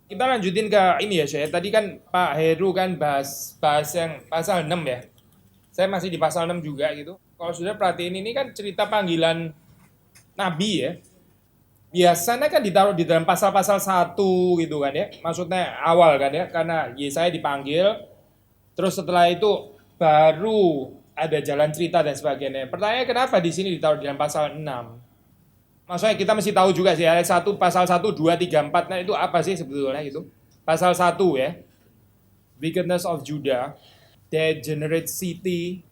Kita lanjutin ke ini ya, saya. Tadi kan Pak Heru kan bahas yang pasal 6 ya. Saya masih di pasal 6 juga gitu. Kalau sudah perhatiin ini kan cerita panggilan Nabi ya. Biasanya kan ditaruh di dalam pasal-pasal satu gitu kan ya. Maksudnya awal kan ya. Karena Yesaya dipanggil. Terus setelah itu baru ada jalan cerita dan sebagainya. Pertanyaannya kenapa di sini ditaruh di dalam pasal 6? Maksudnya kita mesti tahu juga sih ayat 1, pasal 1, 2, 3, 4. Nah itu apa sih sebetulnya itu? Pasal 1 ya. Wickedness of Judah. Degenerate city.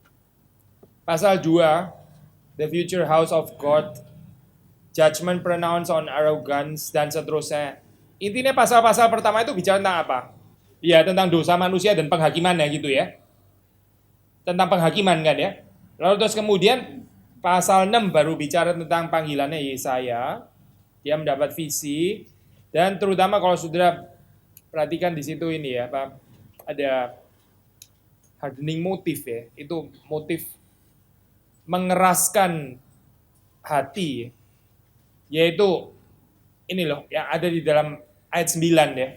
Pasal 2, the future house of God. Judgment pronounced on arrogance dan seterusnya. Intinya pasal-pasal pertama itu bicara tentang apa? Ya tentang dosa manusia dan penghakiman ya gitu ya. Tentang penghakiman kan ya. Lalu terus kemudian pasal 6 baru bicara tentang panggilannya Yesaya. Dia mendapat visi dan terutama kalau saudara perhatikan di situ ini ya, Pak, ada hardening motif ya. Itu motif mengeraskan hati yaitu ini loh yang ada di dalam ayat 9 ya.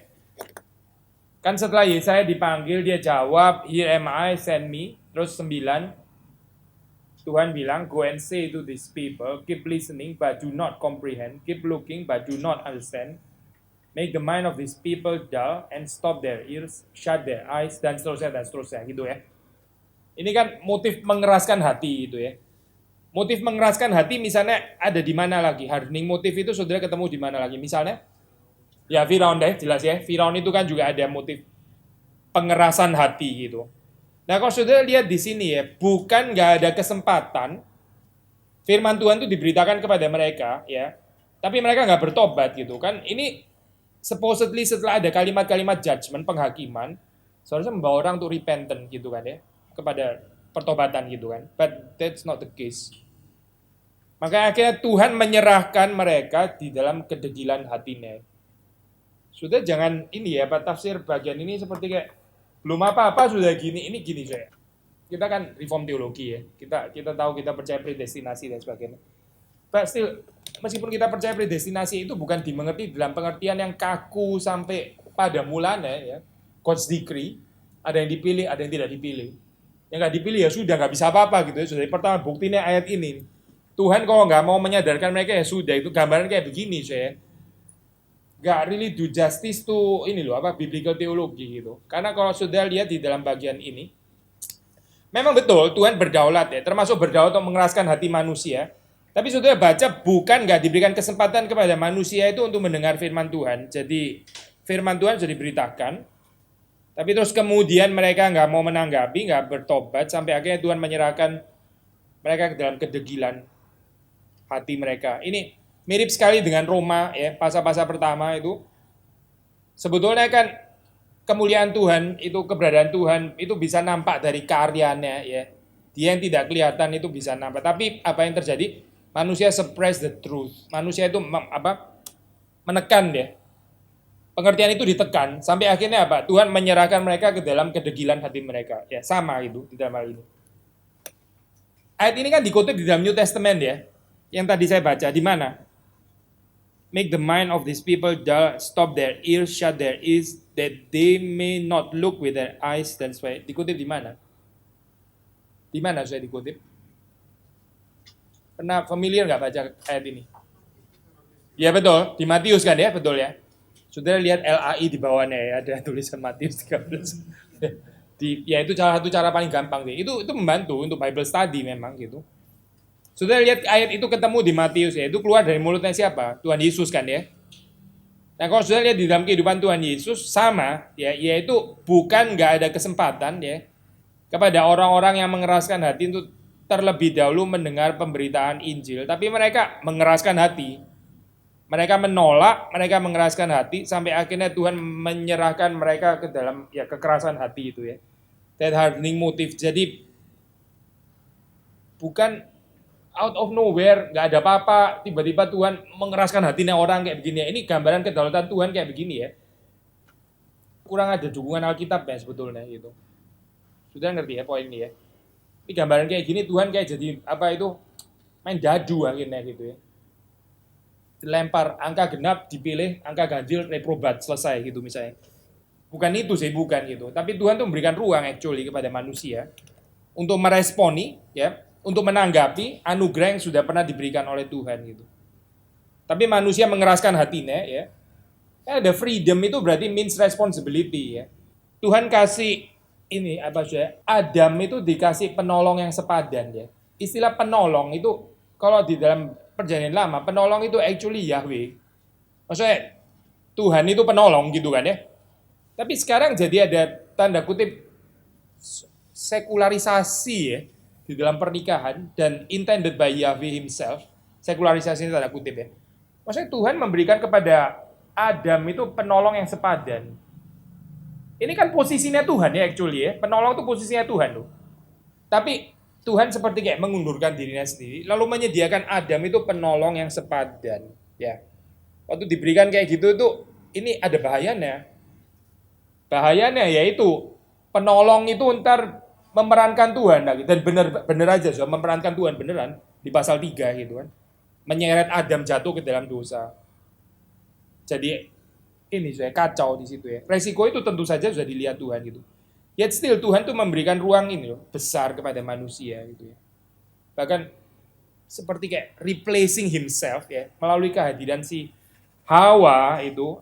Kan setelah Yesaya dipanggil dia jawab, "Here am I, send me." Terus 9, Tuhan bilang, "Go and say to these people, keep listening but do not comprehend, keep looking but do not understand. Make the mind of these people dull and stop their ears, shut their eyes," dan seterusnya gitu ya. Ini kan motif mengeraskan hati itu ya. Motif mengeraskan hati misalnya ada di mana lagi? Hardening motif itu saudara ketemu di mana lagi? Misalnya ya Firaun deh, jelas ya. Firaun itu kan juga ada motif pengerasan hati gitu. Nah kalau saudara lihat di sini ya, bukan nggak ada kesempatan firman Tuhan itu diberitakan kepada mereka ya, tapi mereka nggak bertobat gitu kan. Ini supposedly setelah ada kalimat-kalimat judgment, penghakiman, seharusnya membawa orang untuk repentant gitu kan ya, kepada pertobatan gitu kan. But that's not the case. Maka akhirnya Tuhan menyerahkan mereka di dalam kedegilan hatinya. Sudah jangan ini ya, Pak, tafsir bagian ini seperti kayak belum apa-apa sudah gini, ini gini saya. Kita kan reform teologi ya. Kita tahu kita percaya predestinasi dan sebagainya. But still, meskipun kita percaya predestinasi itu bukan dimengerti dalam pengertian yang kaku sampai pada mulanya ya. God's decree, ada yang dipilih, ada yang tidak dipilih. Yang nggak dipilih ya sudah nggak bisa apa-apa gitu ya. Sudah pertama buktinya ayat ini. Tuhan kalau nggak mau menyadarkan mereka ya sudah itu gambaran kayak begini saya. Nggak really do justice to ini loh apa biblical teologi gitu. Karena kalau sudah lihat di dalam bagian ini, memang betul Tuhan berdaulat ya, termasuk berdaulat untuk mengeraskan hati manusia. Tapi saudara baca bukan nggak diberikan kesempatan kepada manusia itu untuk mendengar firman Tuhan. Jadi firman Tuhan sudah diberitakan, tapi terus kemudian mereka nggak mau menanggapi, nggak bertobat, sampai akhirnya Tuhan menyerahkan mereka ke dalam kedegilan hati mereka. Ini mirip sekali dengan Roma ya, pasal-pasal pertama itu. Sebetulnya kan kemuliaan Tuhan, itu keberadaan Tuhan itu bisa nampak dari karyanya ya. Dia yang tidak kelihatan itu bisa nampak. Tapi apa yang terjadi? Manusia suppress the truth. Manusia itu menekan ya. Pengertian itu ditekan sampai akhirnya apa? Tuhan menyerahkan mereka ke dalam kedegilan hati mereka. Ya, sama itu di dalam hal ini. Ayat ini kan dikutip di dalam New Testament ya. Yang tadi saya baca di mana? Make the mind of these people dull, stop their ears, shut their ears, that they may not look with their eyes dan sebagainya. Dikutip di mana? Di mana saya dikutip? Pernah familiar nggak baca ayat ini? Ya betul, di Matius kan ya, betul ya. Sudah lihat LAI di bawahnya ya, ada tulisan Matius 13. Ya itu salah satu cara paling gampang sih. Itu membantu untuk Bible study memang gitu. Sudah lihat ayat itu ketemu di Matius ya, itu keluar dari mulutnya siapa? Tuhan Yesus kan ya. Nah kalau sudah lihat di dalam kehidupan Tuhan Yesus sama ya, yaitu bukan nggak ada kesempatan ya kepada orang-orang yang mengeraskan hati untuk terlebih dahulu mendengar pemberitaan Injil, tapi mereka mengeraskan hati. Mereka menolak, mereka mengeraskan hati sampai akhirnya Tuhan menyerahkan mereka ke dalam ya kekerasan hati itu ya. That hardening motive. Jadi bukan out of nowhere, nggak ada apa-apa, tiba-tiba Tuhan mengeraskan hatinya orang kayak begini. Ini gambaran kedaulatan Tuhan kayak begini ya. Kurang ada dukungan Alkitab ya sebetulnya gitu. Sudah ngerti ya poin ini ya. Ini gambaran kayak gini Tuhan kayak jadi apa itu main dadu akhirnya gitu ya. lempar angka genap, dipilih angka ganjil, reprobat, selesai gitu misalnya. Bukan itu sih, bukan gitu. Tapi Tuhan tuh memberikan ruang actually kepada manusia untuk meresponi, ya, untuk menanggapi anugerah yang sudah pernah diberikan oleh Tuhan gitu. Tapi manusia mengeraskan hatinya, ya. The freedom itu berarti means responsibility, ya. Tuhan kasih ini apa sih? Adam itu dikasih penolong yang sepadan, ya. Istilah penolong itu kalau di dalam perjanjian lama, penolong itu actually Yahweh. Maksudnya Tuhan itu penolong gitu kan ya. Tapi sekarang jadi ada tanda kutip sekularisasi ya di dalam pernikahan dan intended by Yahweh himself. Sekularisasi ini tanda kutip ya. Maksudnya Tuhan memberikan kepada Adam itu penolong yang sepadan. Ini kan posisinya Tuhan ya actually ya. Penolong itu posisinya Tuhan loh. Tapi Tuhan seperti kayak mengundurkan dirinya sendiri lalu menyediakan Adam itu penolong yang sepadan ya. Waktu diberikan kayak gitu itu ini ada bahayanya. Bahayanya yaitu penolong itu ntar memerankan Tuhan lagi dan bener aja so, memerankan Tuhan beneran di pasal 3 gitu kan. Menyeret Adam jatuh ke dalam dosa. Jadi ini saya kacau di situ ya. Resiko itu tentu saja sudah dilihat Tuhan gitu. Yet still Tuhan tuh memberikan ruang ini loh, besar kepada manusia gitu ya. Bahkan seperti kayak replacing himself ya, melalui kehadiran si Hawa itu.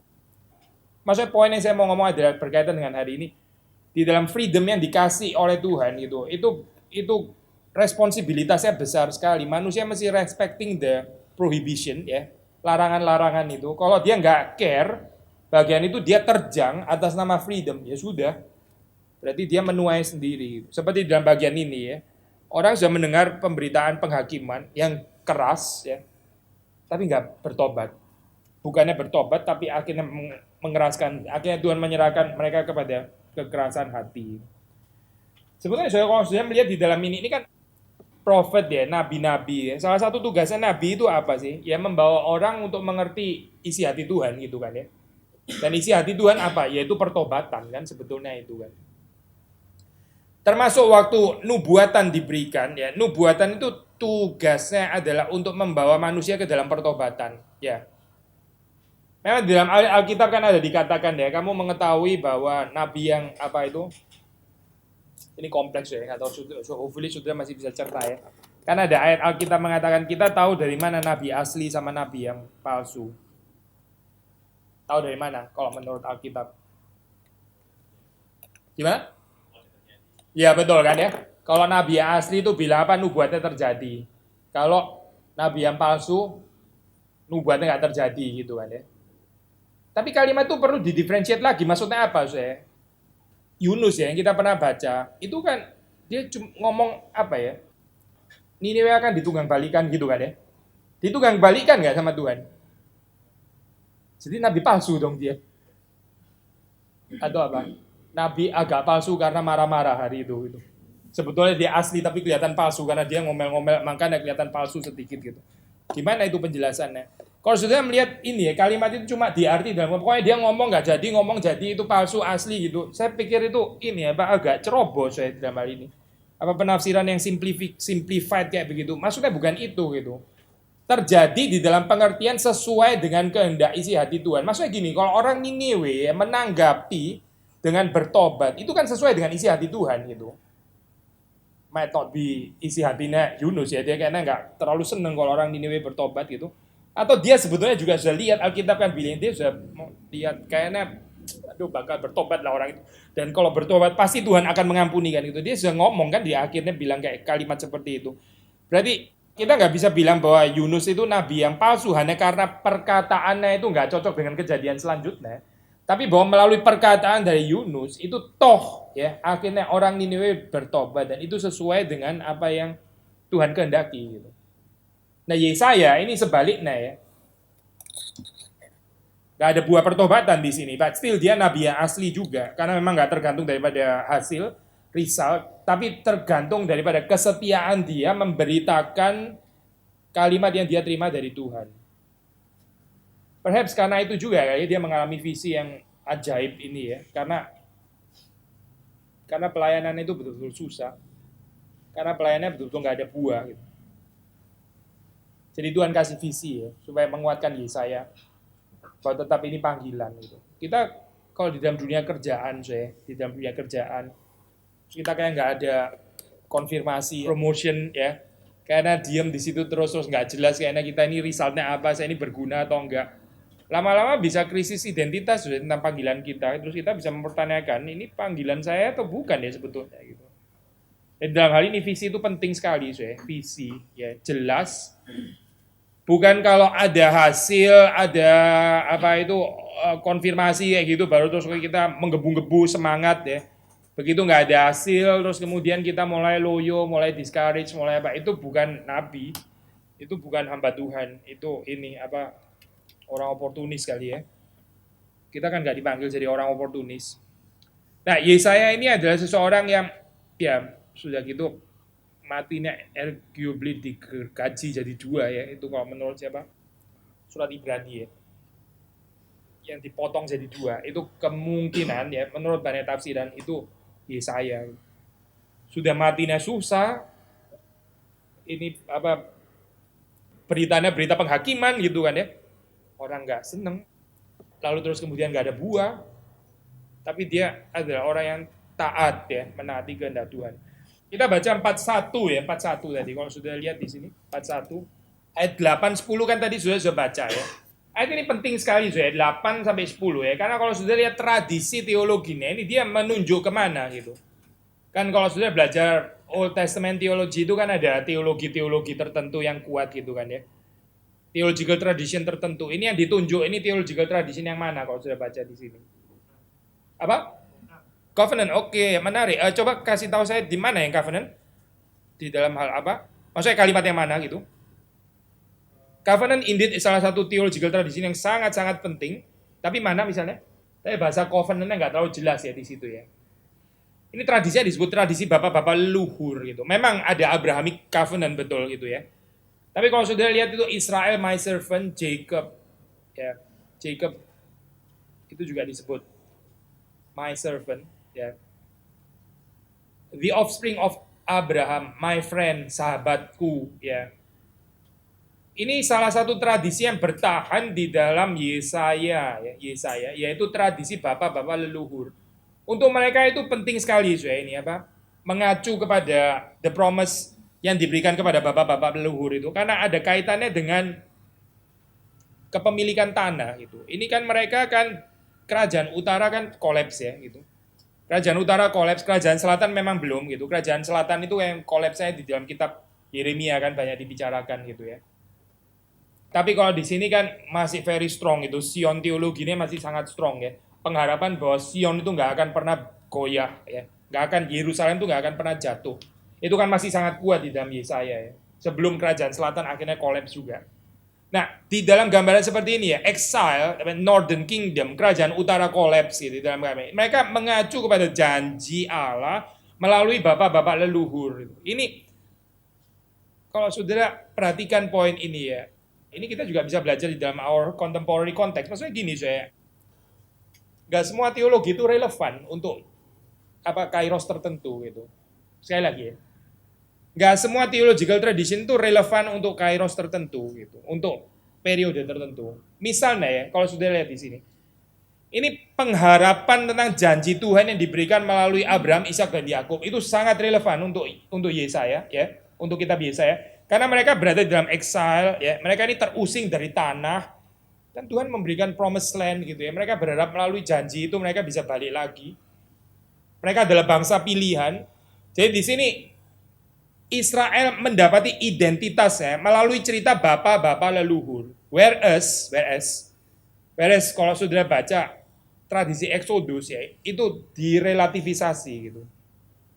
Maksudnya poin yang saya mau ngomong adalah berkaitan dengan hari ini. Di dalam freedom yang dikasih oleh Tuhan gitu, itu responsibilitasnya besar sekali. Manusia mesti respecting the prohibition ya, larangan-larangan itu. Kalau dia nggak care, bagian itu dia terjang atas nama freedom, ya sudah. Berarti dia menuai sendiri. Seperti dalam bagian ini ya, orang sudah mendengar pemberitaan penghakiman yang keras ya, tapi nggak bertobat. Bukannya bertobat, tapi akhirnya mengeraskan, akhirnya Tuhan menyerahkan mereka kepada kekerasan hati. Sebetulnya saya kalau sudah melihat di dalam ini kan prophet ya, nabi-nabi. Salah satu tugasnya nabi itu apa sih? Ya membawa orang untuk mengerti isi hati Tuhan gitu kan ya. Dan isi hati Tuhan apa? Yaitu pertobatan kan sebetulnya itu kan. Termasuk waktu nubuatan diberikan ya. Nubuatan itu tugasnya adalah untuk membawa manusia ke dalam pertobatan ya. Memang di dalam Alkitab kan ada dikatakan ya, kamu mengetahui bahwa nabi yang apa itu, ini kompleks ya, nggak tahu, so hopefully sudah masih bisa cerita ya. Karena ada ayat Alkitab mengatakan kita tahu dari mana nabi asli sama nabi yang palsu. Tahu dari mana kalau menurut Alkitab? Gimana? Ya betul kan ya. Kalau nabi yang asli itu bilang apa, nubuatnya terjadi. Kalau nabi yang palsu, nubuatnya nggak terjadi gitu kan ya. Tapi kalimat itu perlu didifferentiate lagi. Maksudnya apa, saya? Yunus ya, yang kita pernah baca, itu kan dia ngomong apa ya? Niniwe akan ditunggang balikan gitu kan ya? Ditunggang balikan nggak sama Tuhan? Jadi nabi palsu dong dia. Atau apa? Nabi agak palsu karena marah-marah hari itu. Sebetulnya dia asli tapi kelihatan palsu karena dia ngomel-ngomel, makanya kelihatan palsu sedikit gitu. Gimana itu penjelasannya? Kalau sudah melihat ini ya, kalimat itu cuma diarti dalam pokoknya dia ngomong nggak jadi, ngomong jadi itu palsu asli gitu. Saya pikir itu ini ya, Pak, agak ceroboh saya dalam hal ini. Apa penafsiran yang simplified kayak begitu? Maksudnya bukan itu gitu. Terjadi di dalam pengertian sesuai dengan kehendak isi hati Tuhan. Maksudnya gini, kalau orang Niniwe menanggapi dengan bertobat, itu kan sesuai dengan isi hati Tuhan gitu. Might not be isi hatinya Yunus ya, dia kayaknya nggak terlalu seneng kalau orang Niniwe bertobat gitu. Atau dia sebetulnya juga sudah lihat, Alkitab kan bilang dia sudah lihat kayaknya aduh bakal bertobat lah orang itu. Dan kalau bertobat pasti Tuhan akan mengampuni kan gitu. Dia sudah ngomong kan di akhirnya bilang kayak kalimat seperti itu. Berarti kita nggak bisa bilang bahwa Yunus itu nabi yang palsu hanya karena perkataannya itu nggak cocok dengan kejadian selanjutnya. Tapi bahwa melalui perkataan dari Yunus itu toh ya akhirnya orang Niniwe bertobat dan itu sesuai dengan apa yang Tuhan kehendaki gitu. Nah Yesaya ini sebaliknya ya. Gak ada buah pertobatan di sini, but still dia nabi yang asli juga. Karena memang gak tergantung daripada hasil, result, tapi tergantung daripada kesetiaan dia memberitakan kalimat yang dia terima dari Tuhan. Perhaps karena itu juga ya, dia mengalami visi yang ajaib ini ya. Karena pelayanan itu betul-betul susah. Karena pelayanannya betul-betul gak ada buah gitu. Jadi Tuhan kasih visi ya, supaya menguatkan Yesaya bahwa tetap ini panggilan gitu. Kita kalau di dalam dunia kerjaan, kita kayak nggak ada konfirmasi, promotion ya, karena diem di situ terus nggak jelas kayaknya kita ini resultnya apa, saya ini berguna atau enggak. Lama-lama bisa krisis identitas sudah tentang panggilan kita, terus kita bisa mempertanyakan ini panggilan saya atau bukan ya sebetulnya gitu. Dan dalam hal ini visi itu penting sekali, visi ya jelas. Bukan kalau ada hasil, ada apa itu konfirmasi kayak gitu, baru terus kita menggebu-gebu semangat ya. Begitu nggak ada hasil, terus kemudian kita mulai loyo, mulai discourage, mulai apa, itu bukan nabi, itu bukan hamba Tuhan, itu ini apa orang oportunis kali ya. Kita kan nggak dipanggil jadi orang oportunis. Nah, Yesaya ini adalah seseorang yang ya sudah gitu matinya arguably dikaji jadi dua ya, itu kalau menurut siapa? Surat Ibrani ya. Yang dipotong jadi dua, itu kemungkinan ya menurut banyak tafsiran itu Yesaya. Sudah matinya susah, ini apa beritanya berita penghakiman gitu kan ya. Orang nggak seneng, lalu terus kemudian nggak ada buah, tapi dia adalah orang yang taat ya, menaati kehendak Tuhan. Kita baca 41 ya, 41 tadi. Kalau sudah lihat di sini 41 ayat 8 10 kan tadi sudah baca ya. Ayat ini penting sekali ya, 8 sampai 10 ya. Karena kalau sudah lihat tradisi teologinya ini dia menunjuk kemana gitu. Kan kalau sudah belajar Old Testament teologi itu kan ada teologi-teologi tertentu yang kuat gitu kan ya. Theological tradition tertentu. Ini yang ditunjuk, ini theological tradition yang mana kalau sudah baca di sini? Apa? Covenant, oke, menarik. Coba kasih tahu saya di mana yang covenant? Di dalam hal apa? Maksudnya kalimat yang mana gitu? Covenant indeed salah satu theological tradition yang sangat-sangat penting. Tapi mana misalnya? Tapi bahasa covenantnya nggak terlalu jelas ya di situ ya. Ini tradisinya disebut tradisi bapak-bapak leluhur gitu. Memang ada Abrahamic covenant betul gitu ya. Tapi kalau sudah lihat itu Israel my servant Jacob, ya Jacob itu juga disebut my servant, ya. The offspring of Abraham, my friend, sahabatku, ya. Ini salah satu tradisi yang bertahan di dalam Yesaya, yaitu tradisi bapak-bapak leluhur. Untuk mereka itu penting sekali, ini apa? Mengacu kepada the promise yang diberikan kepada bapak-bapak leluhur itu, karena ada kaitannya dengan kepemilikan tanah gitu. Ini kan mereka kan kerajaan utara kan kolaps ya gitu. Kerajaan utara kolaps, kerajaan selatan memang belum gitu. Kerajaan selatan itu yang kolapsnya di dalam kitab Yeremia kan banyak dibicarakan gitu ya. Tapi kalau di sini kan masih very strong itu, Sion teologinya masih sangat strong ya. Pengharapan bahwa Sion itu nggak akan pernah goyah ya, nggak akan Yerusalem itu nggak akan pernah jatuh. Itu kan masih sangat kuat di dalam Yesaya ya. Sebelum kerajaan selatan akhirnya kolaps juga. Nah, di dalam gambaran seperti ini ya, exile, Northern Kingdom, kerajaan utara kolaps gitu dalam gambaran. Mereka mengacu kepada janji Allah melalui bapak-bapak leluhur. Ini kalau saudara perhatikan poin ini ya, ini kita juga bisa belajar di dalam our contemporary context. Maksudnya gini saya, nggak semua teologi itu relevan untuk apa kairos tertentu gitu. Sekali lagi ya, nggak semua theological tradition itu relevan untuk kairos tertentu gitu, untuk periode tertentu. Misalnya ya, kalau sudah lihat di sini, ini pengharapan tentang janji Tuhan yang diberikan melalui Abraham, Ishak dan Yakub itu sangat relevan untuk Yesaya ya, untuk kitab Yesaya, karena mereka berada dalam exile ya, mereka ini terusing dari tanah dan Tuhan memberikan promised land gitu ya. Mereka berharap melalui janji itu mereka bisa balik lagi. Mereka adalah bangsa pilihan. Jadi di sini Israel mendapati identitasnya melalui cerita bapak-bapak leluhur. Whereas kalau sudah baca tradisi Exodus ya, itu direlativisasi gitu.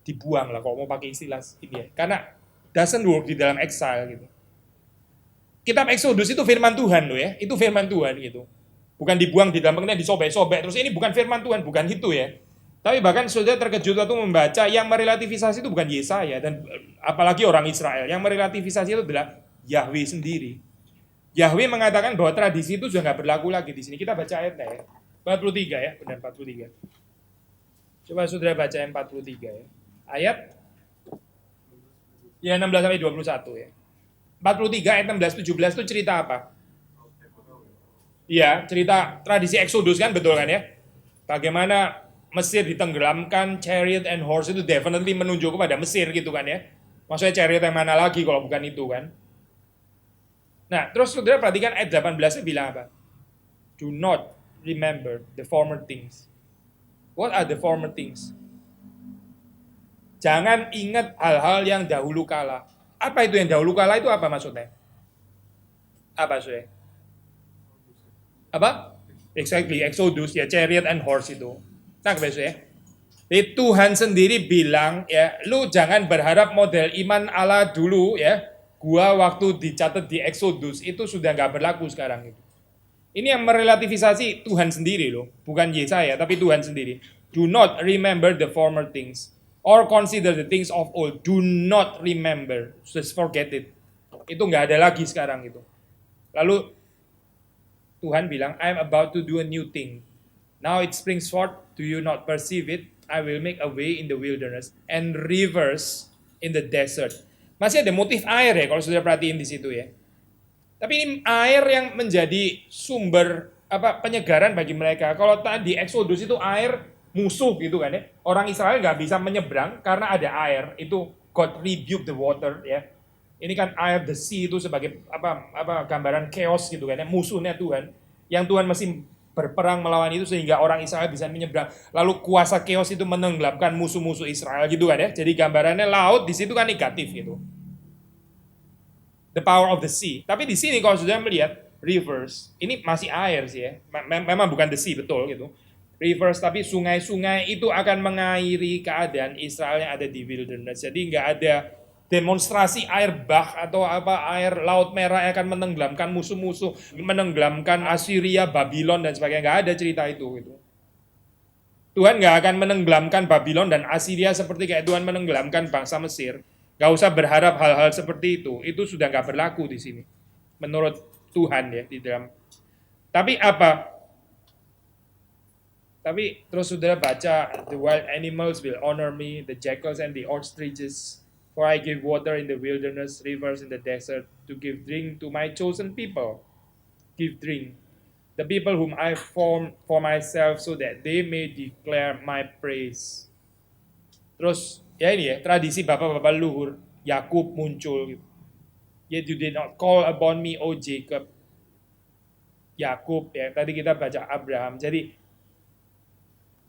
Dibuang lah kalau mau pakai istilah ini ya. Karena doesn't work di dalam exile gitu. Kitab Exodus itu firman Tuhan loh ya, itu firman Tuhan gitu. Bukan dibuang di dalam pengertian disobek-sobek, terus ini bukan firman Tuhan, bukan itu ya. Tapi bahkan saudara terkejut waktu membaca yang merelativisasi itu bukan Yesaya dan apalagi orang Israel. Yang merelativisasi itu adalah Yahweh sendiri. Yahweh mengatakan bahwa tradisi itu sudah nggak berlaku lagi di sini. Kita baca ayatnya ya. 43 ya, benar 43. Coba saudara baca yang 43 ya. Ayat ya 16 sampai 21 ya. 43 ayat 16-17 itu cerita apa? Iya, cerita tradisi Exodus kan, betul kan ya? Bagaimana Mesir ditenggelamkan, chariot and horse itu definitely menunjuk kepada Mesir gitu kan ya. Maksudnya chariot yang mana lagi kalau bukan itu kan. Nah, terus saudara perhatikan ayat 18-nya bilang apa? Do not remember the former things. What are the former things? Jangan ingat hal-hal yang dahulu kala. Apa itu yang dahulu kala itu apa maksudnya? Apa maksudnya? Apa? Exactly, Exodus ya, chariot and horse itu. Nah, ya. Jadi Tuhan sendiri bilang ya, lu jangan berharap model iman Allah dulu ya. Gua waktu dicatat di Exodus itu sudah nggak berlaku sekarang itu. Ini yang merelativisasi Tuhan sendiri loh, bukan Yesaya tapi Tuhan sendiri. Do not remember the former things or consider the things of old. Do not remember, just forget it. Itu nggak ada lagi sekarang itu. Lalu Tuhan bilang, I am about to do a new thing. Now it springs forth, do you not perceive it? I will make a way in the wilderness and rivers in the desert. Masih ada motif air ya kalau sudah perhatiin di situ ya. Tapi ini air yang menjadi sumber penyegaran bagi mereka. Kalau tadi Exodus itu air musuh gitu kan ya. Orang Israel nggak bisa menyeberang karena ada air. Itu God rebuke the water ya. Ini kan air the sea itu sebagai gambaran chaos gitu kan ya, musuhnya Tuhan. Yang Tuhan masih berperang melawan itu sehingga orang Israel bisa menyeberang. Lalu kuasa chaos itu menenggelamkan musuh-musuh Israel gitu kan ya. Jadi gambarannya laut di situ kan negatif gitu. The power of the sea. Tapi di sini kalau sudah melihat rivers, ini masih air sih ya. Memang bukan the sea betul gitu. Rivers tapi sungai-sungai itu akan mengairi keadaan Israel yang ada di wilderness. Jadi nggak ada demonstrasi air bah atau air laut merah yang akan menenggelamkan musuh-musuh, menenggelamkan Assyria, Babylon dan sebagainya. Nggak ada cerita itu gitu. Tuhan nggak akan menenggelamkan Babylon dan Assyria seperti kayak Tuhan menenggelamkan bangsa Mesir. Nggak usah berharap hal-hal seperti itu. Itu sudah nggak berlaku di sini. Menurut Tuhan ya di dalam. Tapi apa? Tapi terus saudara baca, the wild animals will honor me, the jackals and the ostriches. For I give water in the wilderness, rivers in the desert, to give drink to my chosen people. Give drink. The people whom I formed for myself so that they may declare my praise. Terus ya ini ya, tradisi bapak-bapak luhur, Yakub muncul. Yet you did not call upon me, O Jacob. Yakub ya, tadi kita baca Abraham. Jadi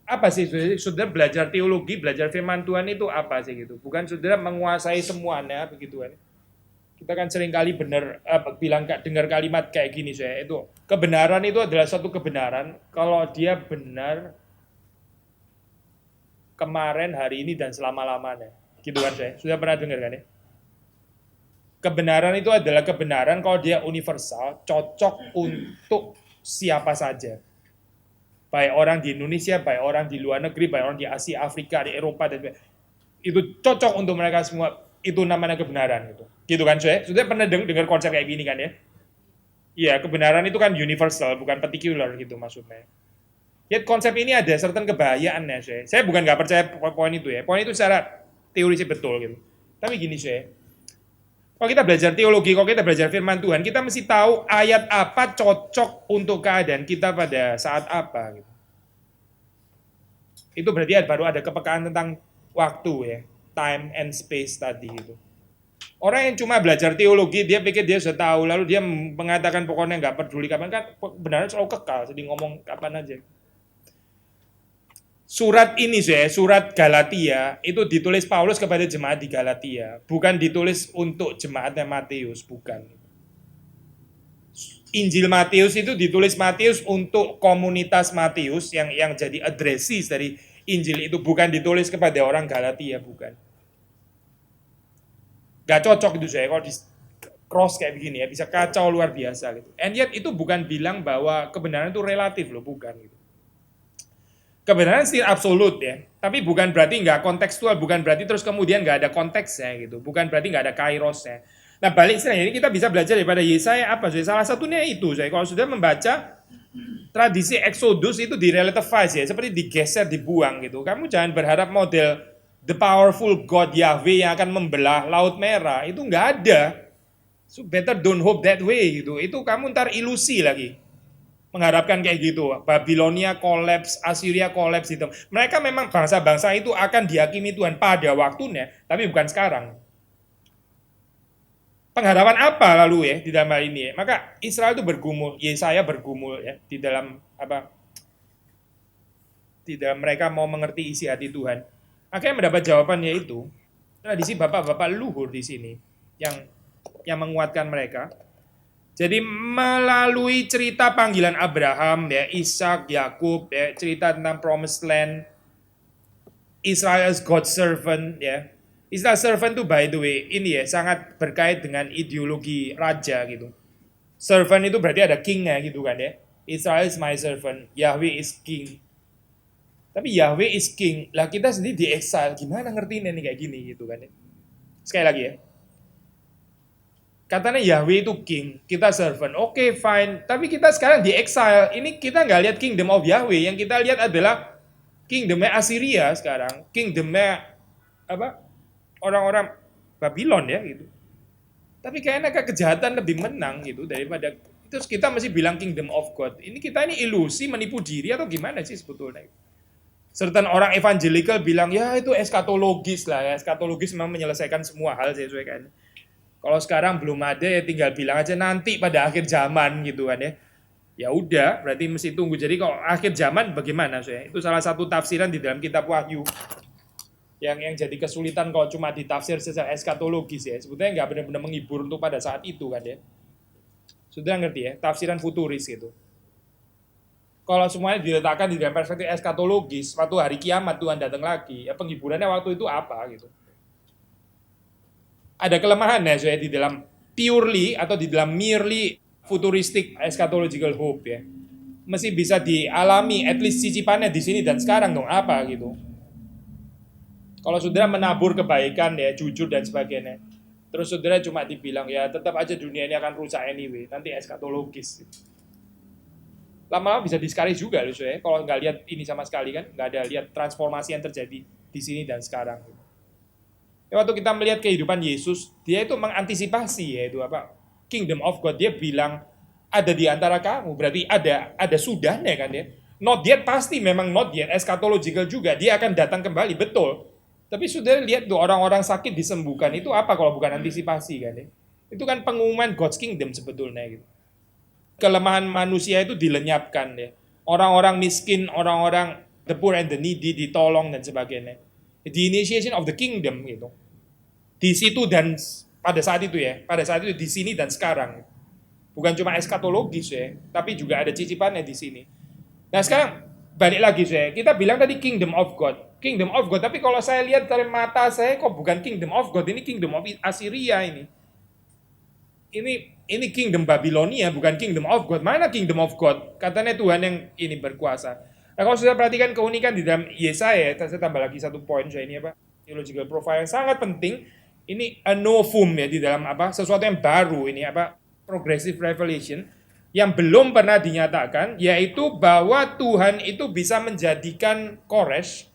apa sih saudara belajar teologi, belajar firman Tuhan itu apa sih gitu? Bukan saudara menguasai semuanya begitu kan. Kita kan sering kali dengar kalimat kayak gini saya, itu kebenaran itu adalah suatu kebenaran kalau dia benar kemarin, hari ini dan selama-lamanya. Gitu kan saya. Sudah pernah dengar kan ya? Kebenaran itu adalah kebenaran kalau dia universal, cocok untuk siapa saja. Baik orang di Indonesia, baik orang di luar negeri, baik orang di Asia, Afrika, di Eropa, dan itu cocok untuk mereka semua. Itu namanya kebenaran gitu. Gitu kan saya? Sudah pernah dengar konsep kayak gini kan ya? Iya, kebenaran itu kan universal, bukan particular gitu maksudnya. Ya konsep ini ada certain kebahayaannya saya. Saya bukan nggak percaya poin itu ya. Poin itu secara teori sih betul gitu. Tapi gini saya. Kalau kita belajar teologi, kalau kita belajar firman Tuhan, kita mesti tahu ayat apa cocok untuk keadaan kita pada saat apa. Gitu. Itu berarti baru ada kepekaan tentang waktu ya, time and space tadi itu. Orang yang cuma belajar teologi, dia pikir dia sudah tahu, lalu dia mengatakan pokoknya nggak peduli kapan, kan benar selalu kekal, jadi ngomong kapan aja. Surat ini surat Galatia itu ditulis Paulus kepada jemaat di Galatia, bukan ditulis untuk jemaatnya Matius, bukan. Injil Matius itu ditulis Matius untuk komunitas Matius yang jadi addressees dari Injil itu, bukan ditulis kepada orang Galatia, bukan. Gak cocok itu kalau di cross kayak begini ya, bisa kacau luar biasa gitu. And yet itu bukan bilang bahwa kebenaran itu relatif loh, bukan gitu. Kebenaran still absolut ya, tapi bukan berarti nggak kontekstual, bukan berarti terus kemudian nggak ada konteksnya gitu, bukan berarti nggak ada kairosnya. Nah balik istilahnya ini kita bisa belajar daripada Yesaya apa sih? Salah satunya itu kalau sudah membaca tradisi Exodus itu direlativize ya, seperti digeser, dibuang gitu. Kamu jangan berharap model the powerful God Yahweh yang akan membelah Laut Merah, itu nggak ada. So better don't hope that way gitu. Itu kamu ntar ilusi lagi. Mengharapkan kayak gitu. Babilonia collapse, Assyria collapse gitu. Mereka memang bangsa-bangsa itu akan dihakimi Tuhan pada waktunya, tapi bukan sekarang. Pengharapan apa lalu ya di dalam hal ini ya? Maka Israel itu bergumul, Yesaya bergumul ya di dalam apa? Di dalam mereka mau mengerti isi hati Tuhan. Akhirnya mendapat jawaban yaitu tradisi bapak-bapak luhur di sini yang menguatkan mereka. Jadi melalui cerita panggilan Abraham, ya, Ishak, Yakub, ya, cerita tentang Promised Land, Israel as God's servant, ya. Israel servant itu by the way, ini ya sangat berkait dengan ideologi raja gitu. Servant itu berarti ada kingnya gitu kan ya. Israel is my servant, Yahweh is king. Tapi Yahweh is king, lah kita sendiri di exile, gimana ngertiin ini kayak gini gitu kan ya. Sekali lagi ya. Katanya Yahweh itu king, kita servant. Oke, fine. Tapi kita sekarang di exile. Ini kita nggak lihat kingdom of Yahweh. Yang kita lihat adalah kingdomnya Assyria sekarang. Kingdomnya apa? Orang-orang Babylon ya gitu. Tapi kayaknya kejahatan lebih menang gitu daripada itu. Kita masih bilang kingdom of God. Ini kita ini ilusi, menipu diri atau gimana sih sebetulnya? Certain orang evangelical bilang ya itu eskatologis lah ya. Eskatologis memang menyelesaikan semua hal sesuai kan. Kalau sekarang belum ada ya tinggal bilang aja nanti pada akhir zaman gitu kan ya. Ya udah, berarti mesti tunggu. Jadi kalau akhir zaman bagaimana saya? Itu salah satu tafsiran di dalam kitab Wahyu. Yang jadi kesulitan kalau cuma ditafsir secara eskatologis ya. Sebetulnya nggak benar-benar menghibur untuk pada saat itu kan ya. Sudah ngerti ya, tafsiran futuris gitu. Kalau semuanya diletakkan di dalam perspektif eskatologis, waktu hari kiamat Tuhan datang lagi, ya penghiburannya waktu itu apa gitu. Ada kelemahan ya saya di dalam purely atau di dalam merely futuristic eschatological hope ya. Mesti bisa dialami at least cicipannya di sini dan sekarang dong apa gitu. Kalau saudara menabur kebaikan ya, jujur dan sebagainya. Terus saudara cuma dibilang ya tetap aja dunia ini akan rusak anyway, nanti eschatologis. Lama-lama bisa discourage juga loh saya. Kalau nggak lihat ini sama sekali kan, nggak ada lihat transformasi yang terjadi di sini dan sekarang. Ya, waktu kita melihat kehidupan Yesus, dia itu mengantisipasi ya itu apa? Kingdom of God. Dia bilang ada di antara kamu, berarti ada sudahnya kan ya. Not yet pasti memang not yet, eschatological juga. Dia akan datang kembali, betul. Tapi sudah lihat tuh orang-orang sakit disembuhkan itu apa kalau bukan antisipasi kan ya? Itu kan pengumuman God's kingdom sebetulnya gitu. Kelemahan manusia itu dilenyapkan ya. Orang-orang miskin, orang-orang the poor and the needy ditolong dan sebagainya. The initiation of the kingdom gitu. Di situ dan pada saat itu ya, pada saat itu di sini dan sekarang. Bukan cuma eskatologis ya, tapi juga ada cicipannya di sini. Nah sekarang balik lagi saya, kita bilang tadi kingdom of God. Kingdom of God, tapi kalau saya lihat dari mata saya kok bukan kingdom of God, ini kingdom of Assyria ini. Ini kingdom Babilonia, bukan kingdom of God. Mana kingdom of God? Katanya Tuhan yang ini berkuasa. Nah kalau sudah perhatikan keunikan di dalam Yesaya, saya tambah lagi satu poin saya ini apa? Theological profile yang sangat penting. Ini a novum ya di dalam apa? Sesuatu yang baru ini apa? Progressive revelation yang belum pernah dinyatakan, yaitu bahwa Tuhan itu bisa menjadikan Koresh.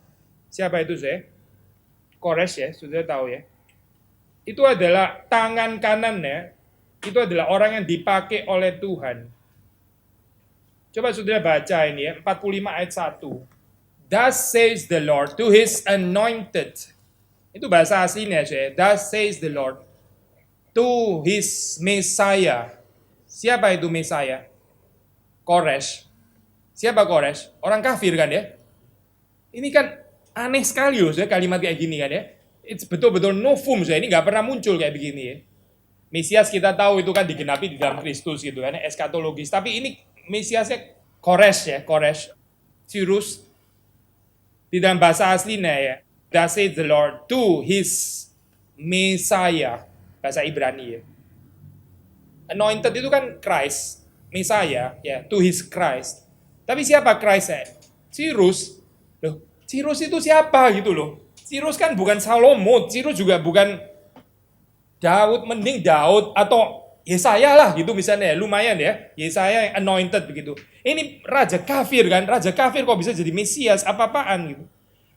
Siapa itu saya? Koresh ya, sudah tahu ya. Itu adalah tangan kanannya. Itu adalah orang yang dipakai oleh Tuhan. Coba saudara baca ini ya, 45 ayat 1. Thus says the Lord to his anointed. Itu bahasa aslinya saya. Thus says the Lord to his Messiah. Siapa itu Messiah? Koresh. Siapa Koresh? Orang kafir kan ya? Ini kan aneh sekali loh saya kalimat kayak gini kan ya. It's betul-betul novum saya. Ini nggak pernah muncul kayak begini ya. Mesias kita tahu itu kan digenapi di dalam Kristus gitu kan, eskatologis. Tapi ini Mesiasnya Koresh ya, Koresh, Cyrus. Di dalam bahasa aslinya ya, thus says the Lord to his Messiah, bahasa Ibrani ya. Anointed itu kan Christ, Messiah ya, to his Christ. Tapi siapa Christ-nya? Cyrus. Loh, Cyrus itu siapa gitu loh. Cyrus kan bukan Salomo, Cyrus juga bukan Daud, mending Daud atau Yesaya lah gitu misalnya, lumayan ya, Yesaya yang anointed begitu. Ini raja kafir kan, raja kafir kok bisa jadi Mesias, apa-apaan gitu.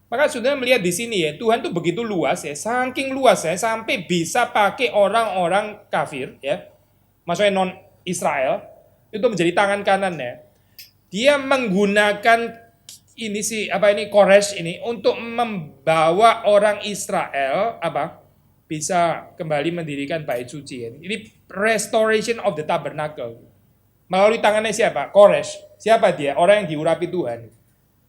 Maka saudara melihat di sini ya, Tuhan tuh begitu luas ya, saking luas ya, sampai bisa pakai orang-orang kafir ya, maksudnya non Israel, itu menjadi tangan kanannya. Dia menggunakan ini sih apa ini Koresh ini untuk membawa orang Israel bisa kembali mendirikan bait suci. Ini restoration of the tabernacle. Melalui tangannya siapa? Koresh. Siapa dia? Orang yang diurapi Tuhan.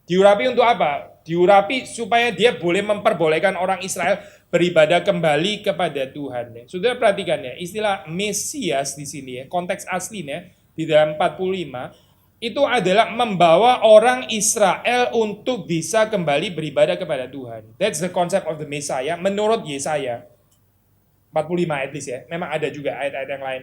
Diurapi untuk apa? Diurapi supaya dia boleh memperbolehkan orang Israel beribadah kembali kepada Tuhan. Sudah perhatikan ya, istilah Mesias di sini ya, konteks aslinya di dalam 45 itu adalah membawa orang Israel untuk bisa kembali beribadah kepada Tuhan. That's the concept of the Messiah menurut Yesaya 45 at least ya. Memang ada juga ayat-ayat yang lain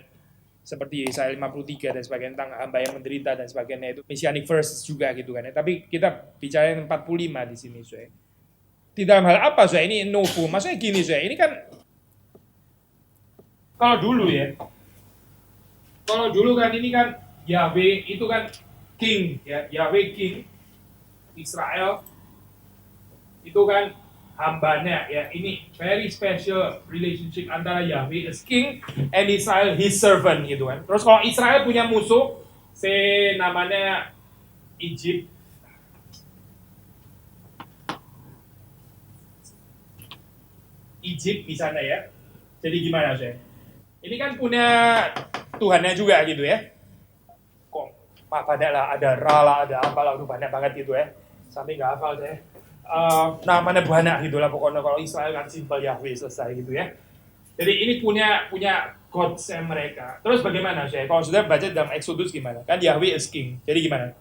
seperti Yesaya 53 dan sebagainya tentang hamba yang menderita dan sebagainya, itu messianic verses juga gitu kan ya. Tapi kita bicara 45 di sini soalnya. Di dalam hal apa soalnya ini novo? Maksudnya gini soalnya, ini kan kalau dulu ya. Kalau dulu kan ini kan Yahweh itu kan king ya, Yahweh king Israel itu kan hambanya ya. Ini very special relationship antara Yahweh as king and Israel his servant gitu kan. Terus kalau Israel punya musuh, namanya Egypt. Egypt di sana ya. Jadi gimana sih? Ini kan punya Tuhannya juga gitu ya. Kok banyak lah, ada Ra lah, ada apalah, udah banyak banget gitu ya. Sampai nggak hafal saya. Namanya banyak gitu lah pokoknya. Kalau Israel kan simple Yahweh selesai gitu ya. Jadi ini punya gods mereka. Terus bagaimana sih? Kalau sudah baca dalam Exodus gimana? Kan Yahweh is king. Jadi gimana?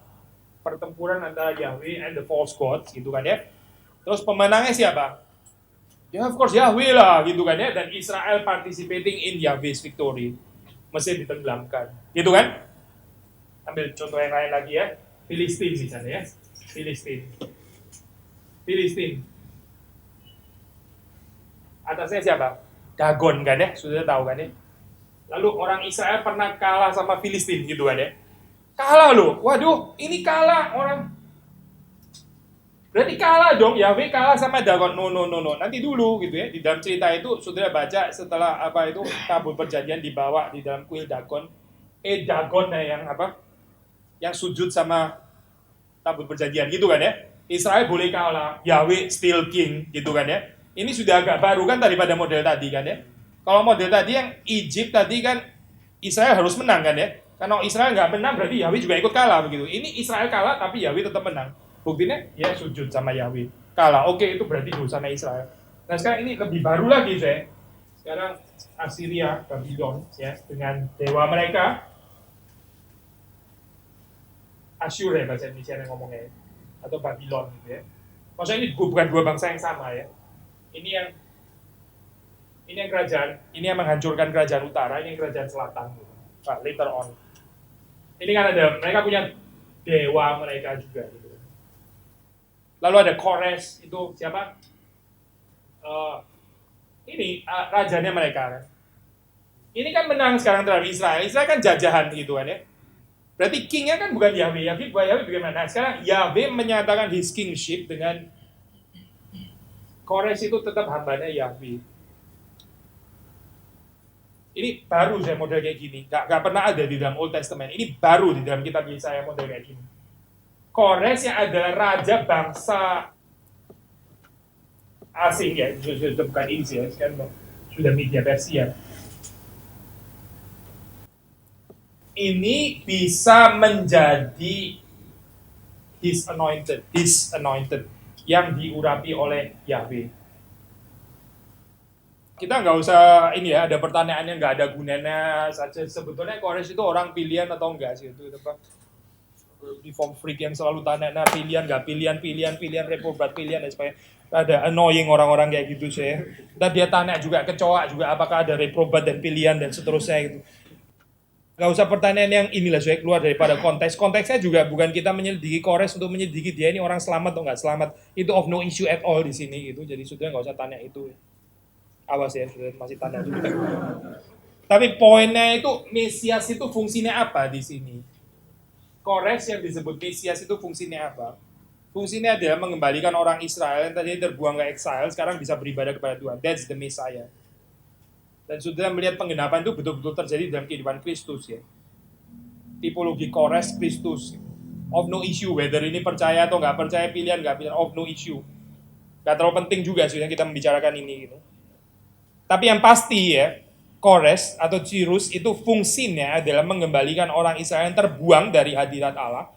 Pertempuran antara Yahweh and the false gods gitu kan ya. Terus pemenangnya siapa? Ya of course Yahweh lah gitu kan ya. Dan Israel participating in Yahweh's victory. Mesir ditenggelamkan. Gitu kan? Ambil contoh yang lain lagi ya. Filistin misalnya ya. Filistin. Atasnya siapa? Dagon kan ya. Sudah tahu kan ya. Lalu orang Israel pernah kalah sama Filistin gitu kan ya. Kalah loh. Waduh ini kalah orang. Berarti kalah dong, Yahweh kalah sama Dagon. No. Nanti dulu gitu ya. Di dalam cerita itu sudah baca setelah apa itu tabur perjanjian dibawa di dalam kuil Dagon. Dagon yang apa? Yang sujud sama tabur perjanjian gitu kan ya. Israel boleh kalah, Yahweh still king gitu kan ya. Ini sudah agak baru kan daripada model tadi kan ya. Kalau model tadi yang Egypt tadi kan Israel harus menang kan ya. Karena Israel nggak menang berarti Yahweh juga ikut kalah begitu. Ini Israel kalah tapi Yahweh tetap menang. Buktinya ya sujud sama Yahweh. Kalah, oke itu berarti dosanya Israel. Nah sekarang ini lebih baru lagi saya. Sekarang Assyria, Babylon ya dengan dewa mereka. Asyur ya bahasa Indonesia yang ngomongnya. Atau Babylon gitu ya. Maksudnya ini bukan dua bangsa yang sama ya. Ini yang kerajaan, ini yang menghancurkan kerajaan utara, ini yang kerajaan selatan gitu. Later on. Ini kan ada mereka punya dewa mereka juga gitu. Lalu ada Kores, itu siapa? Ini rajanya mereka. Ini kan menang sekarang terhadap Israel. Israel kan jajahan gitu kan ya. Berarti kingnya kan bukan Yahweh. Yahweh bagaimana? Nah, sekarang Yahweh menyatakan his kingship dengan Kores itu tetap hambanya Yahweh. Ini baru saya model kayak gini. Gak pernah ada di dalam Old Testament. Ini baru di dalam kitab Yesaya model kayak gini. Kores yang adalah raja bangsa asing ya, sudah bukan Inggris ya, sekarang sudah Media Persia. Ini bisa menjadi his anointed yang diurapi oleh Yahweh. Kita nggak usah ini ya, ada pertanyaan yang nggak ada gunanya saja. Sebetulnya Kores itu orang pilihan atau enggak sih itu apa? Reform freak yang selalu tanya, nah pilihan, reprobat pilihan dan sebagainya. Ada annoying orang-orang kayak gitu sih. Dan dia tanya juga kecoa juga apakah ada reprobat dan pilihan dan seterusnya gitu. Gak usah pertanyaan yang inilah saya keluar daripada konteks. Konteksnya juga bukan kita menyelidiki Kores untuk menyelidiki dia ini orang selamat atau nggak selamat. Itu of no issue at all di sini gitu. Jadi sudah nggak usah tanya itu. Awas ya, sudah masih tanya juga. Tapi poinnya itu Mesias itu fungsinya apa di sini? Kores yang disebut Mesias itu fungsinya apa? Fungsinya adalah mengembalikan orang Israel yang tadi terbuang ke exile, sekarang bisa beribadah kepada Tuhan. That's the Messiah. Dan sudah melihat penggenapan itu betul-betul terjadi dalam kehidupan Kristus ya. Tipologi Kores Kristus. Of no issue, whether ini percaya atau nggak percaya, pilihan nggak pilihan, of no issue. Nggak terlalu penting juga sih kita membicarakan ini gitu. Tapi yang pasti ya, Kores atau Cyrus itu fungsinya adalah mengembalikan orang Israel yang terbuang dari hadirat Allah,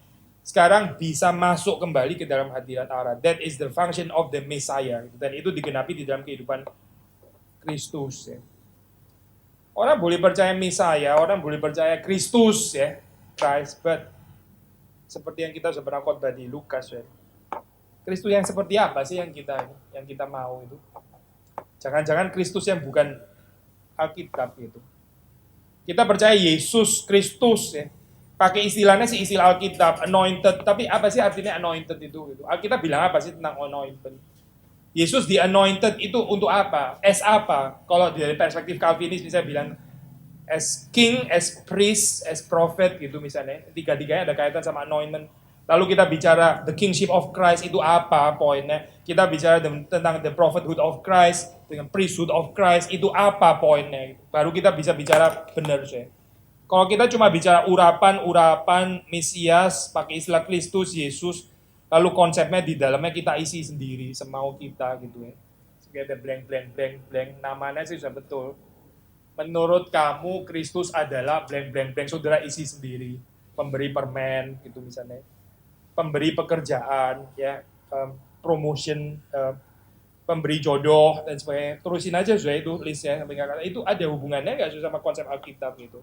sekarang bisa masuk kembali ke dalam hadirat Allah. That is the function of the Messiah. Dan itu digenapi di dalam kehidupan Kristus ya. Orang boleh percaya Messiah, orang boleh percaya Kristus ya, Christ, but seperti yang kita sudah pernah khotbah di Lukas ya. Kristus yang seperti apa sih yang kita mau itu? Jangan-jangan Kristus yang bukan Alkitab itu. Kita percaya Yesus Kristus ya. Pakai istilahnya sih istilah Alkitab, anointed. Tapi apa sih artinya anointed itu? Gitu. Alkitab bilang apa sih tentang anointed? Yesus di anointed itu untuk apa? As apa? Kalau dari perspektif Calvinis bisa bilang as king, as priest, as prophet gitu misalnya. Tiga-tiganya ada kaitan sama anointment. Lalu kita bicara the kingship of Christ itu apa poinnya? Kita bicara tentang the prophethood of Christ, dengan priesthood of Christ itu apa poinnya? Baru kita bisa bicara benar sih. Kalau kita cuma bicara urapan Mesias, pakai istilah Kristus, Yesus, lalu konsepnya di dalamnya kita isi sendiri, semau kita gitu ya. Seperti ada blank, namanya sih sudah betul. Menurut kamu, Kristus adalah blank, saudara isi sendiri. Pemberi permen gitu misalnya. Pemberi pekerjaan, ya, promotion, pemberi jodoh, dan sebagainya. Terusin aja sudah itu listnya. Itu ada hubungannya nggak sama konsep Alkitab itu?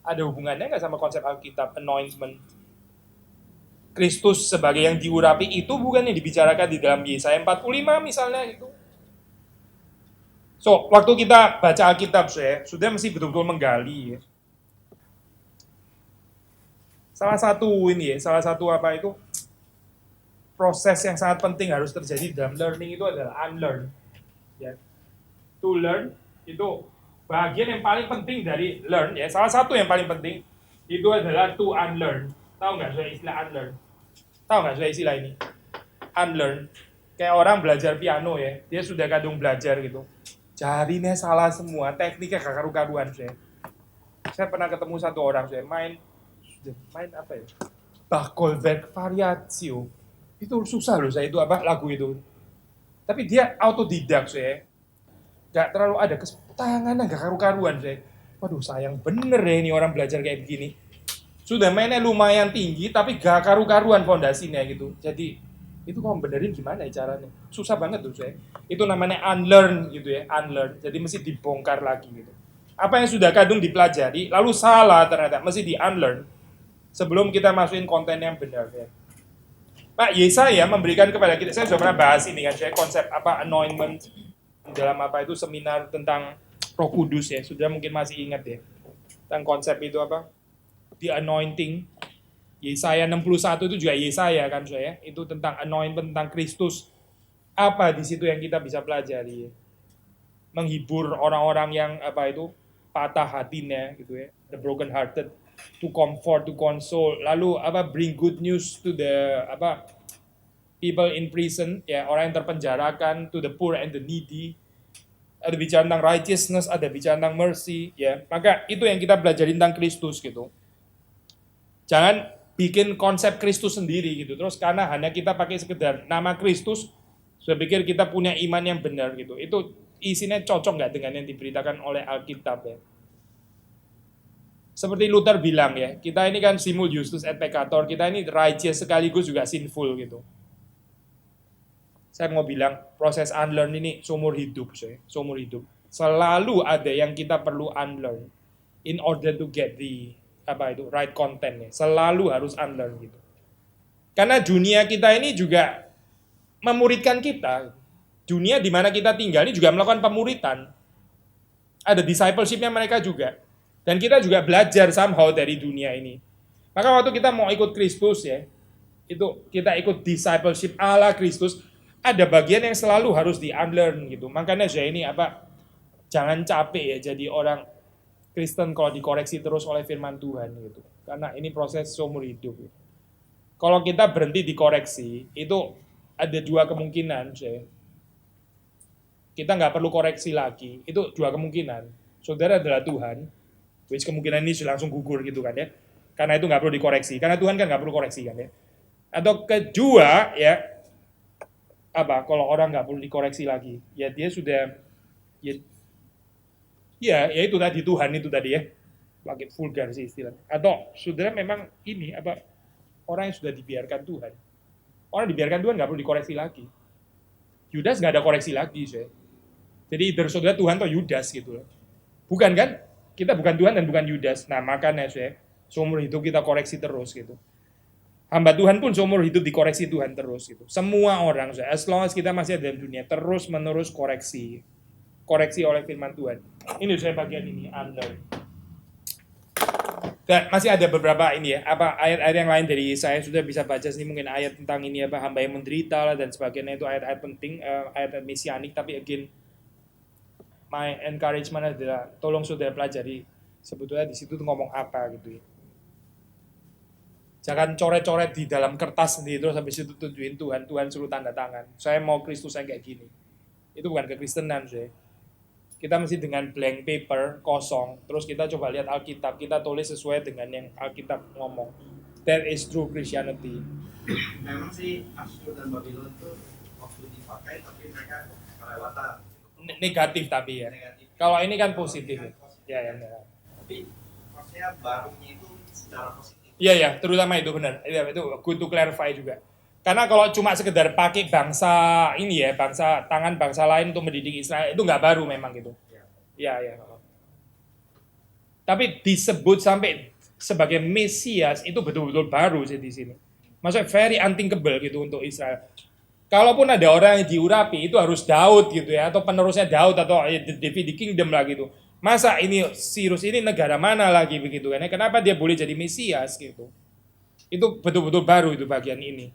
Ada hubungannya nggak sama konsep Alkitab, anointment? Kristus sebagai yang diurapi itu bukan yang dibicarakan di dalam Yesaya 45 misalnya gitu. So, waktu kita baca Alkitab sudah mesti betul-betul menggali ya. Salah satu apa itu proses yang sangat penting harus terjadi dalam learning itu adalah unlearn. Ya. To learn itu bagian yang paling penting dari learn ya. Salah satu yang paling penting itu adalah to unlearn. Tahu nggak saya istilah unlearn? Tahu nggak saya istilah ini? Unlearn. Kayak orang belajar piano ya, dia sudah kadung belajar gitu. Jarinya salah semua, tekniknya gak karu-karuan saya. Saya pernah ketemu satu orang saya main apa ya? Bachwerk variatio. Itu susah loh saya itu apa lagu itu. Tapi dia autodidak saya. Gak terlalu ada tangannya gak karu-karuan saya. Waduh sayang bener ya ini orang belajar kayak begini. Sudah mainnya lumayan tinggi tapi gak karu-karuan fondasinya gitu. Jadi itu kalau benerin gimana ya caranya? Susah banget tuh saya. Itu namanya unlearn gitu ya, unlearn. Jadi mesti dibongkar lagi gitu. Apa yang sudah kadung dipelajari lalu salah ternyata mesti di unlearn sebelum kita masukin konten yang benar ya. Pak Yesaya memberikan kepada kita, saya sudah pernah bahas ini kan, saya konsep apa anointment dalam apa itu seminar tentang Roh Kudus ya, sudah mungkin masih ingat ya. Tentang konsep itu apa? The anointing. Yesaya 61 itu juga Yesaya kan saya, itu tentang anointment, tentang Kristus. Apa di situ yang kita bisa pelajari? Menghibur orang-orang yang apa itu patah hatinya gitu ya, the broken hearted, to comfort, to console, lalu apa bring good news to the apa people in prison, ya orang yang terpenjarakan, to the poor and the needy. Ada bicara tentang righteousness, ada bicara tentang mercy, ya. Maka itu yang kita pelajari tentang Kristus gitu. Jangan bikin konsep Kristus sendiri gitu. Terus karena hanya kita pakai sekedar nama Kristus, saya pikir kita punya iman yang benar gitu. Itu isinya cocok nggak dengan yang diberitakan oleh Alkitab ya. Seperti Luther bilang ya, kita ini kan simul justus et peccator, kita ini righteous sekaligus juga sinful gitu. Saya mau bilang proses unlearn ini seumur hidup, seumur hidup. Selalu ada yang kita perlu unlearn in order to get the apa itu right content ya. Selalu harus unlearn gitu. Karena dunia kita ini juga memuridkan kita. Dunia di mana kita tinggal ini juga melakukan pemuritan. Ada discipleship-nya mereka juga. Dan kita juga belajar somehow dari dunia ini. Maka waktu kita mau ikut Kristus ya, itu kita ikut discipleship ala Kristus, ada bagian yang selalu harus di-unlearn gitu. Makanya saya ini apa, jangan capek ya jadi orang Kristen kalau dikoreksi terus oleh firman Tuhan gitu. Karena ini proses seumur hidup. Gitu. Kalau kita berhenti dikoreksi, itu ada dua kemungkinan. Kita nggak perlu koreksi lagi, itu dua kemungkinan. Saudara adalah Tuhan, which kemungkinan ini sudah langsung gugur gitu kan ya. Karena itu nggak perlu dikoreksi, karena Tuhan kan nggak perlu koreksi kan ya. Atau kedua ya, kalau orang nggak perlu dikoreksi lagi, ya dia sudah, ya itu tadi Tuhan itu tadi ya, pakai vulgar sih istilahnya. Atau saudara memang ini orang yang sudah dibiarkan Tuhan. Orang dibiarkan Tuhan nggak perlu dikoreksi lagi. Yudas nggak ada koreksi lagi, saya. Jadi either saudara Tuhan atau Yudas gitu loh. Bukan kan? Kita bukan Tuhan dan bukan Yudas. Nah makanya saya, seumur hidup kita koreksi terus gitu. Hamba Tuhan pun seumur hidup dikoreksi Tuhan terus gitu. Semua orang, as long as kita masih ada dalam dunia, terus menerus koreksi oleh firman Tuhan. Ini saya bagian ini, dan masih ada beberapa ini ya, ayat-ayat yang lain dari saya sudah bisa baca sini, mungkin ayat tentang ini hamba yang menderita lah dan sebagainya, itu ayat-ayat penting, ayat-ayat mesianik, tapi again my encouragement adalah tolong saudara pelajari sebetulnya di situ tuh ngomong apa gitu ya. Jangan coret-coret di dalam kertas sendiri terus habis itu tunjukin Tuhan suruh tanda tangan. Saya mau Kristus saya kayak gini. Itu bukan kekristenan, saya. Kita mesti dengan blank paper, kosong, terus kita coba lihat Alkitab, kita tulis sesuai dengan yang Alkitab ngomong. That is true Christianity. Memang sih Asyur dan Babylon itu waktu dipakai, tapi mereka kelewatan. Negatif tapi ya. Negatif. Kalau ini kan positif ya. Ya. Tapi maksudnya barunya itu secara positif. Iya, terutama itu benar. Itu good to clarify juga. Karena kalau cuma sekedar pakai bangsa ini ya, tangan bangsa lain untuk mendidik Israel, itu nggak baru memang gitu. Ya. Tapi disebut sampai sebagai Mesias itu betul-betul baru sih di sini. Maksudnya very unthinkable gitu untuk Israel. Kalaupun ada orang yang diurapi itu harus Daud gitu ya, atau penerusnya Daud atau David Kingdom lah gitu. Masa ini Sirus ini negara mana lagi begitu kan? Kenapa dia boleh jadi Mesias gitu? Itu betul-betul baru itu bagian ini.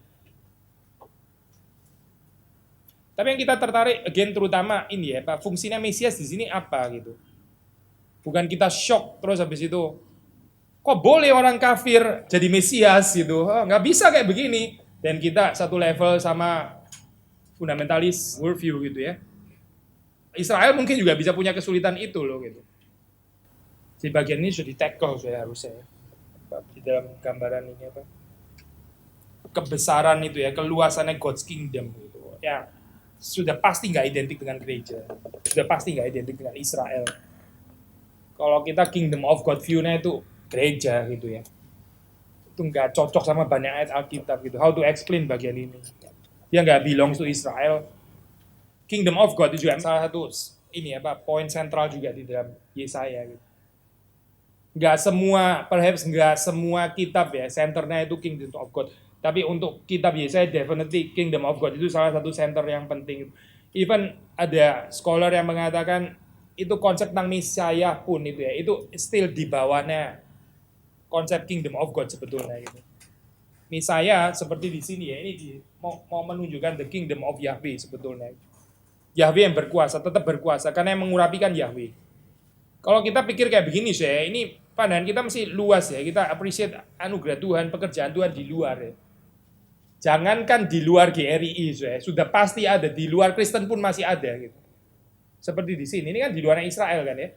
Tapi yang kita tertarik again terutama ini ya, fungsinya Mesias di sini apa gitu. Bukan kita shock terus habis itu kok boleh orang kafir jadi Mesias gitu. Nggak bisa kayak begini. Dan kita satu level sama fundamentalis worldview gitu ya. Israel mungkin juga bisa punya kesulitan itu loh gitu. Di bagian ini sudah di-tackle saya harusnya ya. Di dalam gambaran ini kebesaran itu ya, keluasannya God's kingdom gitu. Ya, sudah pasti nggak identik dengan gereja. Sudah pasti nggak identik dengan Israel. Kalau kita kingdom of God view-nya itu gereja gitu ya. Itu nggak cocok sama banyak ayat Alkitab gitu. How to explain bagian ini. Dia nggak belongs to Israel. Kingdom of God itu juga salah satu ini poin sentral juga di dalam Yesaya gitu. Perhaps nggak semua kitab ya, centernya itu Kingdom of God. Tapi untuk kitab Yesaya definitely Kingdom of God itu salah satu center yang penting. Even ada scholar yang mengatakan itu konsep tentang Mesias pun itu ya, itu still di bawahnya konsep Kingdom of God sebetulnya gitu. Mesias seperti di sini ya, ini mau menunjukkan the Kingdom of Yahweh sebetulnya. Yahweh yang berkuasa, tetap berkuasa karena yang mengurapi kan Yahweh. Kalau kita pikir kayak begini saya, ini pandangan kita mesti luas ya, kita appreciate anugerah Tuhan, pekerjaan Tuhan di luar ya. Jangankan di luar GRI saya, sudah pasti ada, di luar Kristen pun masih ada gitu. Seperti di sini, ini kan di luar Israel kan ya.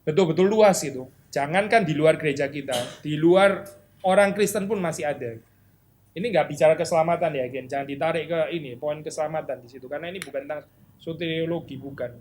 Betul-betul luas itu. Jangankan di luar gereja kita, di luar orang Kristen pun masih ada. Ini nggak bicara keselamatan ya, Gen. Jangan ditarik ke ini, poin keselamatan di situ. Karena ini bukan tentang soteriologi, bukan.